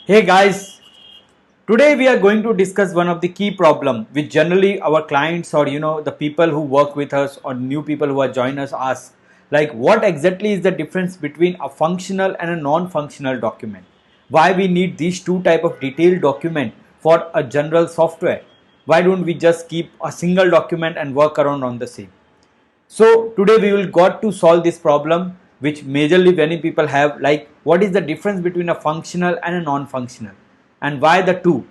Hey guys, today we are going to discuss one of the key problem which generally our clients or the people who work with us or new people who are join us ask, like what exactly is the difference between a functional and a non-functional document? Why we need these two type of detailed document for a general software? Why don't we just keep a single document and work around on the same? So today we will got to solve this problem which majorly many people have, like what is the difference between a functional and a non-functional and why the two.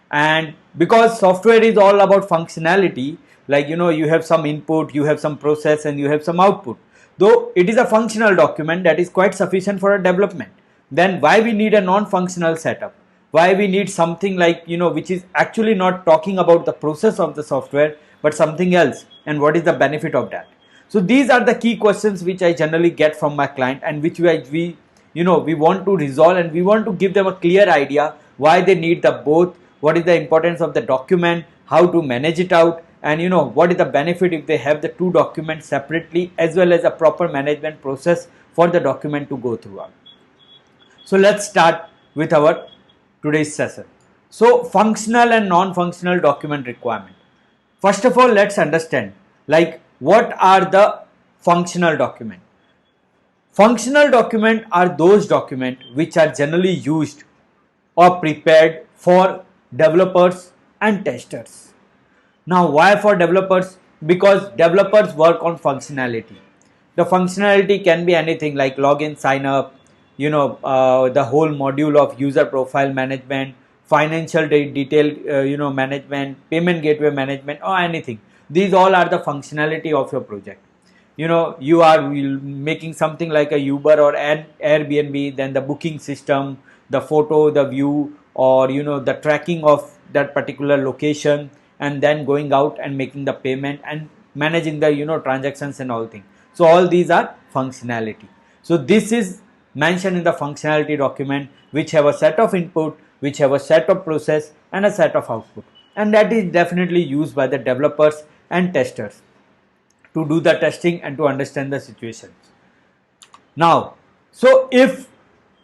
And because software is all about functionality, like you have some input, you have some process and you have some output. Though it is a functional document that is quite sufficient for a development, then why we need a non-functional setup? Why we need something like which is actually not talking about the process of the software but something else, and what is the benefit of that? So these are the key questions which I generally get from my client, and which we want to resolve, and we want to give them a clear idea why they need the both, what is the importance of the document, how to manage it out, and what is the benefit if they have the two documents separately, as well as a proper management process for the document to go through. So let's start with our today's session. So functional and non-functional document requirement. First of all, let's understand like what are the functional document. Functional document are those documents which are generally used or prepared for developers and testers. Now why for developers? Because developers work on functionality. The functionality can be anything like login, sign up, the whole module of user profile management, financial detail, management, payment gateway management, or anything. These all are the functionality of your project. You are making something like a Uber or an Airbnb, then the booking system, the photo, the view, or the tracking of that particular location, and then going out and making the payment and managing the transactions and all things. So all these are functionality. So this is mentioned in the functionality document, which have a set of input, which have a set of process and a set of output, and that is definitely used by the developers and testers to do the testing and to understand the situations. Now, so if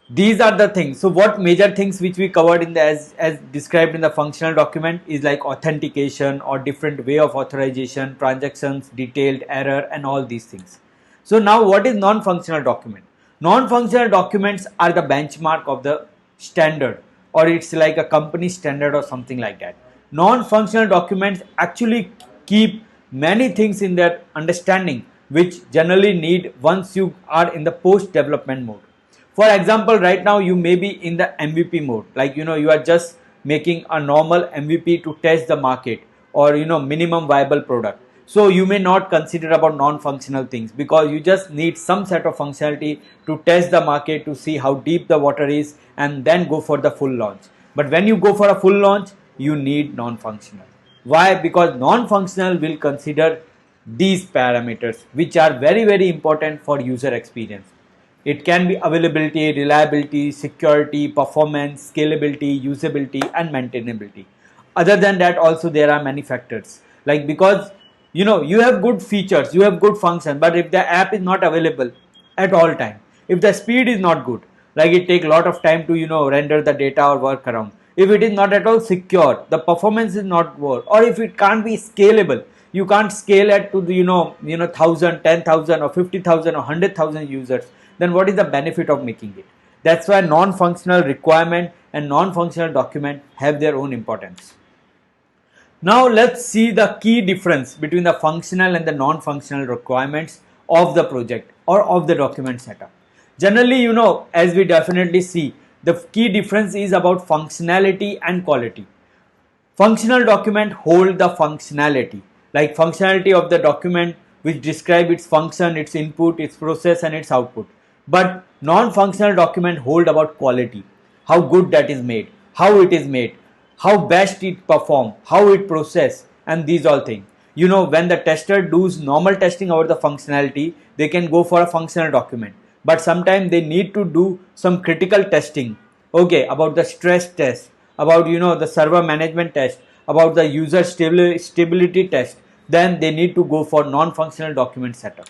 these are the things, so what major things which we covered in the as described in the functional document is like authentication or different way of authorization, transactions, detailed error, and all these things. So now what is non-functional document? Non-functional documents are the benchmark of the standard, or it's like a company standard or something like that. Non-functional documents actually keep many things in their understanding which generally need once you are in the post development mode. For example, right now you may be in the MVP mode, like you are just making a normal MVP to test the market, or minimum viable product. So you may not consider about non-functional things because you just need some set of functionality to test the market, to see how deep the water is, and then go for the full launch. But when you go for a full launch, you need non-functional. Why? Because non-functional will consider these parameters which are very important for user experience. It can be availability, reliability, security, performance, scalability, usability, and maintainability. Other than that, also there are many factors, like because you have good features, you have good function, but if the app is not available at all time, if the speed is not good, like it take a lot of time to render the data or work around, if it is not at all secure, the performance is not good, or if it can't be scalable, you can't scale it to the 1,000, 10,000 or 50,000 or 100,000 users, then what is the benefit of making it? That's why non-functional requirement and non-functional document have their own importance. Now let's see the key difference between the functional and the non-functional requirements of the project or of the document setup. Generally, as we definitely see, the key difference is about functionality and quality. Functional document hold the functionality, like functionality of the document which describe its function, its input, its process and its output. But non-functional document hold about quality, how good that is made, how it is made, how best it perform, how it process, and these all things. When the tester does normal testing over the functionality, they can go for a functional document. But sometimes they need to do some critical testing, okay, about the stress test, about the server management test, about the user stability test. Then they need to go for non-functional document setup.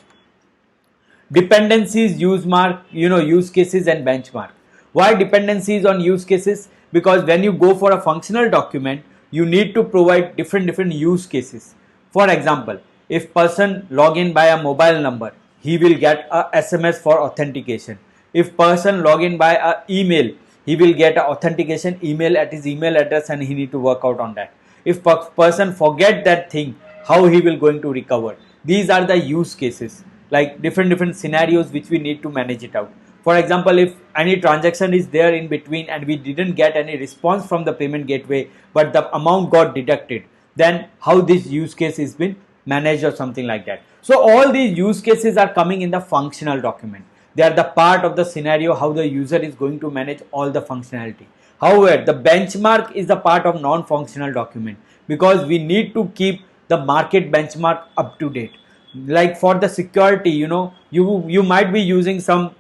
Dependencies, use cases and benchmark. Why dependencies on use cases? Because when you go for a functional document, you need to provide different use cases. For example, if person log in by a mobile number, he will get a SMS for authentication. If person log in by a email, he will get a authentication email at his email address, and he need to work out on that. If person forget that thing, how he will going to recover? These are the use cases, like different scenarios which we need to manage it out. For example, if any transaction is there in between and we didn't get any response from the payment gateway, but the amount got deducted, then how this use case is been managed or something like that. So all these use cases are coming in the functional document. They are the part of the scenario how the user is going to manage all the functionality. However, the benchmark is the part of non-functional document, because we need to keep the market benchmark up to date. Like for the security, you might be using some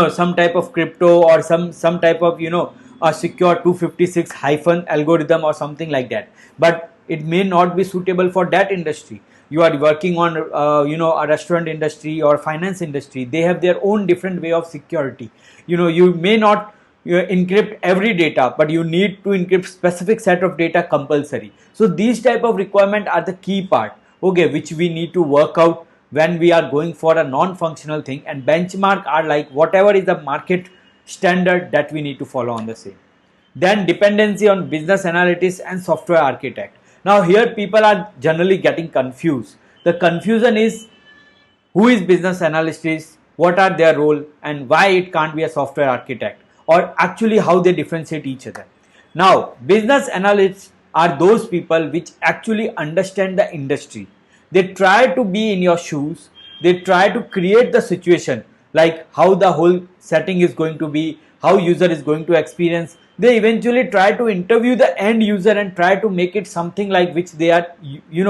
some type of crypto or some type of a secure 256 hyphen algorithm or something like that, but it may not be suitable for that industry. You are working on a restaurant industry or finance industry. They have their own different way of security. You may not encrypt every data, but you need to encrypt specific set of data compulsory. So these type of requirement are the key part, okay, which we need to work out when we are going for a non-functional thing, and benchmark are like whatever is the market standard that we need to follow on the same. Then dependency on business analytics and software architect. Now here people are generally getting confused. The confusion is who is business analyst is, what are their role, and why it can't be a software architect, or actually how they differentiate each other. Now business analysts are those people which actually understand the industry. They try to be in your shoes. They try to create the situation, like how the whole setting is going to be, how user is going to experience. They eventually try to interview the end user and try to make it something like which they are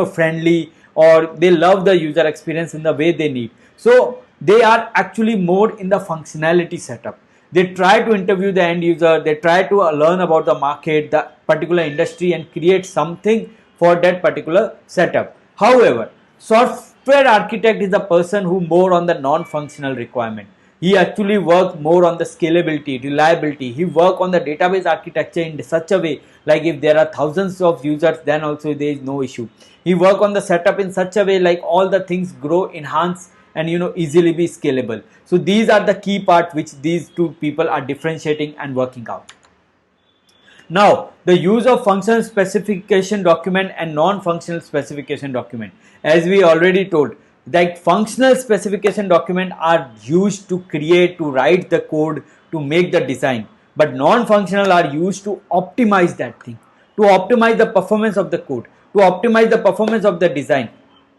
friendly, or they love the user experience in the way they need. So they are actually more in the functionality setup. They try to interview the end user. They try to learn about the market, the particular industry, and create something for that particular setup. However, software architect is the person who more on the non-functional requirement. He actually work more on the scalability, reliability. He work on the database architecture in such a way, like if there are thousands of users, then also there is no issue. He work on the setup in such a way like all the things grow, enhance, and easily be scalable. So these are the key part which these two people are differentiating and working out. Now, the use of functional specification document and non-functional specification document. As we already told, that functional specification document are used to create, to write the code, to make the design. But non-functional are used to optimize that thing, to optimize the performance of the code, to optimize the performance of the design,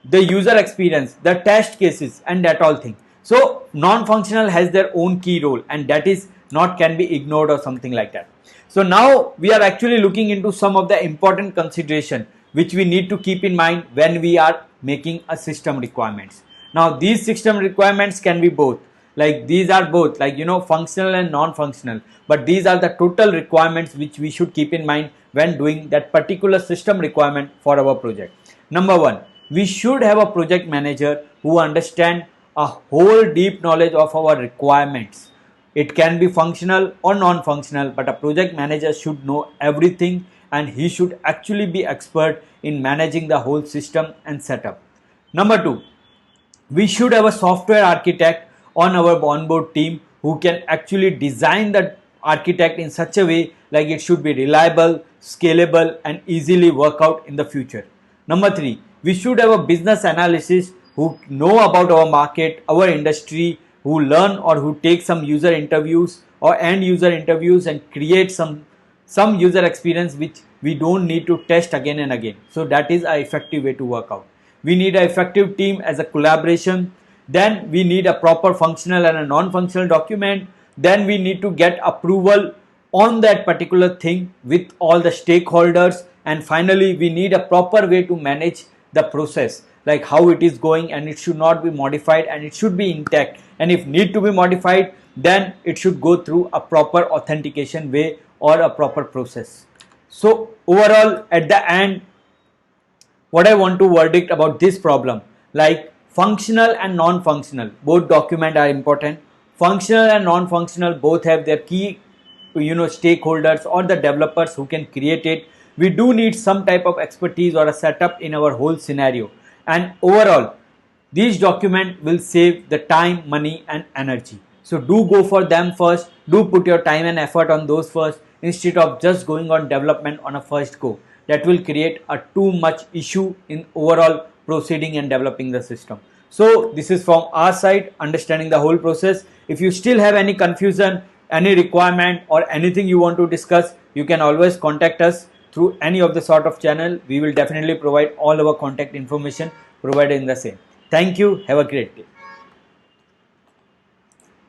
the user experience, the test cases, and that all thing. So non-functional has their own key role, and that is not can be ignored or something like that. So now we are actually looking into some of the important consideration which we need to keep in mind when we are making a system requirements. Now these system requirements can be both, like these are both like functional and non-functional, but these are the total requirements which we should keep in mind when doing that particular system requirement for our project. Number one, we should have a project manager who understand a whole deep knowledge of our requirements. It can be functional or non-functional, but a project manager should know everything, and he should actually be expert in managing the whole system and setup. Number two, we should have a software architect on our onboard team who can actually design the architect in such a way like it should be reliable, scalable, and easily work out in the future. Number three, we should have a business analyst who know about our market, our industry, who learn or who take some user interviews or end user interviews and create some user experience which we don't need to test again and again. So that is an effective way to work out. We need an effective team as a collaboration. Then we need a proper functional and a non-functional document. Then we need to get approval on that particular thing with all the stakeholders. And finally, we need a proper way to manage the process, like how it is going, and it should not be modified and it should be intact. And if need to be modified, then it should go through a proper authentication way or a proper process. So overall, at the end, what I want to verdict about this problem, like functional and non-functional, both document are important. functional and non-functional both have their key stakeholders or the developers who can create it. We do need some type of expertise or a setup in our whole scenario, and overall these documents will save the time, money and energy. So do go for them first, do put your time and effort on those first instead of just going on development on a first go. That will create a too much issue in overall proceeding and developing the system. So this is from our side, understanding the whole process. If you still have any confusion, any requirement or anything you want to discuss, you can always contact us through any of the sort of channel. We will definitely provide all our contact information provided in the same. Thank you. Have a great day.